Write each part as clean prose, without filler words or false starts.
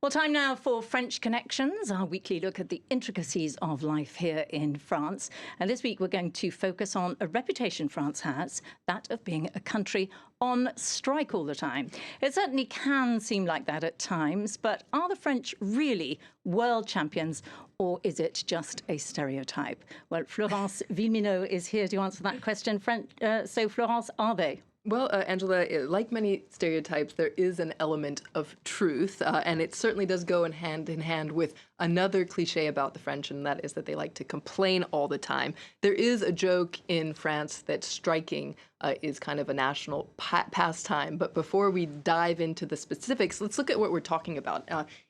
Well, time now for French Connections, our weekly look at the intricacies of life here in France. And this week we're going to focus on a reputation France has, that of being a country on strike all the time. It certainly can seem like that at times, but are the French really world champions, or is it just a stereotype? Well, Florence Villeminot is here to answer that question. So, Florence, are they? Well, Angela, like many stereotypes, there is an element of truth, and it certainly does go hand in hand with another cliche about the French, and that is that they like to complain all the time. There is a joke in France that striking is kind of a national pastime, but before we dive into the specifics, let's look at what we're talking about.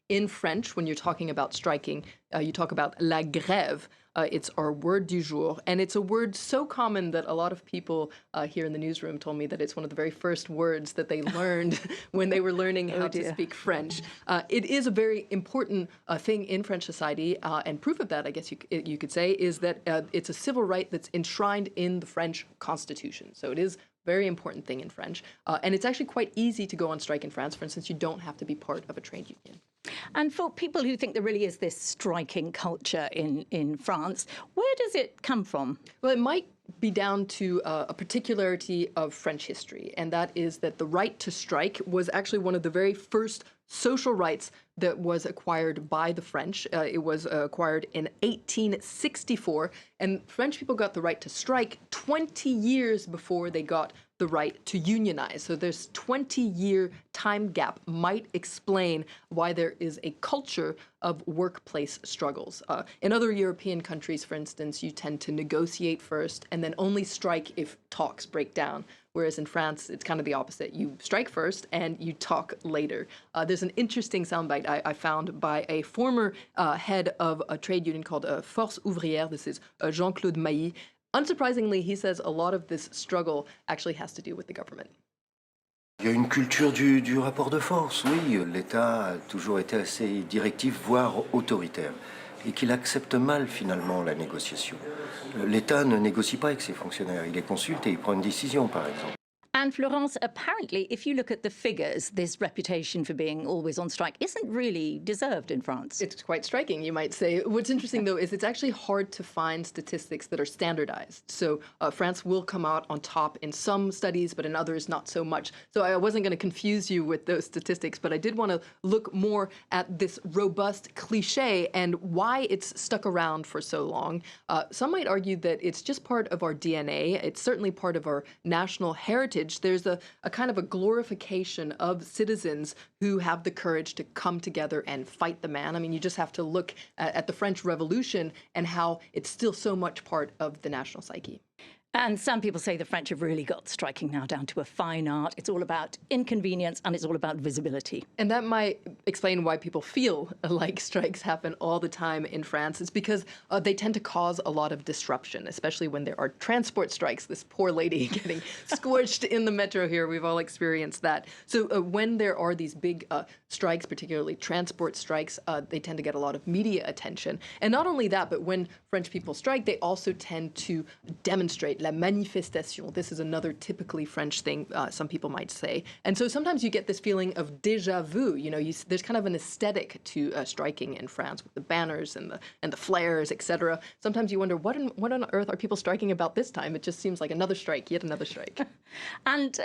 In French, when you're talking about striking, you talk about la grève. It's our word du jour, and it's a word so common that a lot of people here in the newsroom told me that it's one of the very first words that they learned when they were learning how to speak French. It is a very important thing in French society, and proof of that, I guess you could say, is that it's a civil right that's enshrined in the French Constitution. So it is a very important thing in French, and it's actually quite easy to go on strike in France. For instance, you don't have to be part of a trade union. And for people who think there really is this striking culture in France, where does it come from? Well, it might be down to a particularity of French history, and that is that the right to strike was actually one of the very first social rights that was acquired by the French. It was acquired in 1864, and French people got the right to strike 20 years before they got the right to unionize. So there's 20-year time gap might explain why there is a culture of workplace struggles. In other European countries, for instance, you tend to negotiate first and then only strike if talks break down. Whereas in France, it's kind of the opposite. You strike first and you talk later. There's an interesting soundbite I found by a former head of a trade union called Force Ouvrière. This is Jean-Claude Mailly. Unsurprisingly, he says a lot of this struggle actually has to do with the government. Il y a une culture du rapport de force, oui. L'État a toujours été assez directif, voire autoritaire, et qu'il accepte mal finalement la négociation. L'État ne négocie pas avec ses fonctionnaires, il les consulte et il prend une décision, par exemple. And Florence, apparently, if you look at the figures, this reputation for being always on strike isn't really deserved in France. It's quite striking, you might say. What's interesting, though, is it's actually hard to find statistics that are standardized. So France will come out on top in some studies, but in others, not so much. So I wasn't going to confuse you with those statistics, but I did want to look more at this robust cliche and why it's stuck around for so long. Some might argue that it's just part of our DNA. It's certainly part of our national heritage. There's a kind of a glorification of citizens who have the courage to come together and fight the man. I mean, you just have to look at the French Revolution and how it's still so much part of the national psyche. And some people say the French have really got striking now down to a fine art. It's all about inconvenience and it's all about visibility. And that might explain why people feel like strikes happen all the time in France. It's because they tend to cause a lot of disruption, especially when there are transport strikes. This poor lady getting scorched in the metro here. We've all experienced that. So when there are these big strikes, particularly transport strikes, they tend to get a lot of media attention. And not only that, but when French people strike, they also tend to demonstrate la manifestation. This is another typically French thing, some people might say. And so sometimes you get this feeling of déjà vu. You know, there's kind of an aesthetic to striking in France with the banners and the flares, etc. Sometimes you wonder, what on earth are people striking about this time? It just seems like another strike, yet another strike. And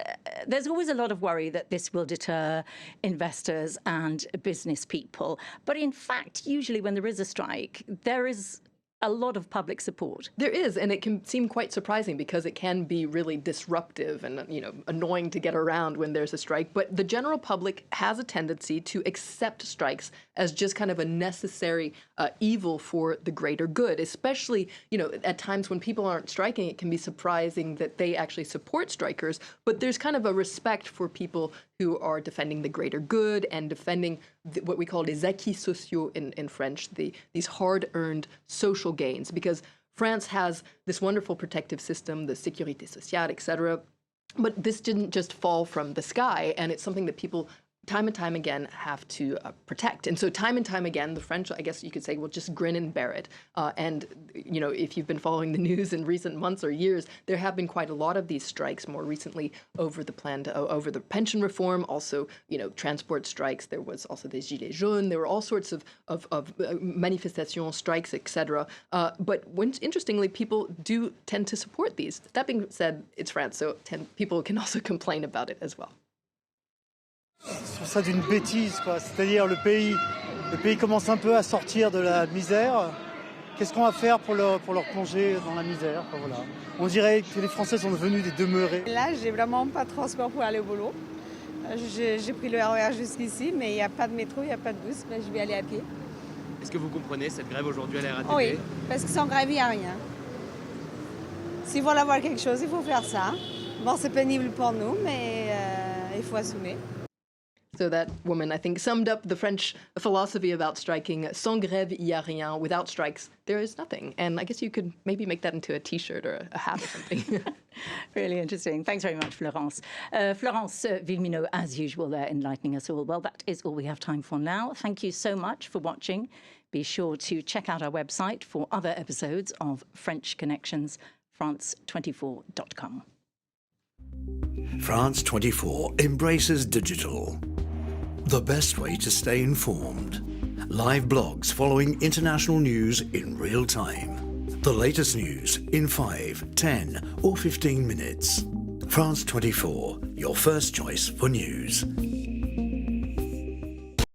there's always a lot of worry that this will deter investors and business people. But in fact, usually when there is a strike, there is a lot of public support. There is, and it can seem quite surprising because it can be really disruptive and, you know, annoying to get around when there's a strike. But the general public has a tendency to accept strikes as just kind of a necessary evil for the greater good, especially, you know, at times when people aren't striking, it can be surprising that they actually support strikers. But there's kind of a respect for people who are defending the greater good and defending what we call les acquis sociaux in French, these hard-earned social gains, because France has this wonderful protective system, the sécurité sociale, etc. But this didn't just fall from the sky, and it's something that people time and time again have to protect. And so time and time again, the French, I guess you could say, will just grin and bear it. And, you know, if you've been following the news in recent months or years, there have been quite a lot of these strikes more recently over the over the pension reform, also, you know, transport strikes. There was also the gilets jaunes. There were all sorts of manifestations, strikes, etc. But interestingly, people do tend to support these. That being said, it's France, so people can also complain about it as well. Je trouve ça d'une bêtise, quoi. C'est-à-dire le pays commence un peu à sortir de la misère. Qu'est-ce qu'on va faire pour leur plonger dans la misère, quoi, voilà. On dirait que les Français sont devenus des demeurés. Là, j'ai vraiment pas de transport pour aller au boulot. J'ai pris le RER jusqu'ici, mais il n'y a pas de métro, il n'y a pas de bus, mais je vais aller à pied. Est-ce que vous comprenez cette grève aujourd'hui à la RATP? Oui, parce que sans grève, il n'y a rien. S'ils veulent avoir quelque chose, il faut faire ça. Bon, c'est pénible pour nous, mais il faut assumer. So that woman, I think, summed up the French philosophy about striking. Sans grève, il y a rien. Without strikes, there is nothing. And I guess you could maybe make that into a T-shirt or a hat or something. Really interesting. Thanks very much, Florence. Florence Villeminot, as usual, there enlightening us all. Well, that is all we have time for now. Thank you so much for watching. Be sure to check out our website for other episodes of French Connections, France24.com. France 24 embraces digital. The best way to stay informed. Live blogs following international news in real time. The latest news in 5, 10 or 15 minutes. France 24, your first choice for news.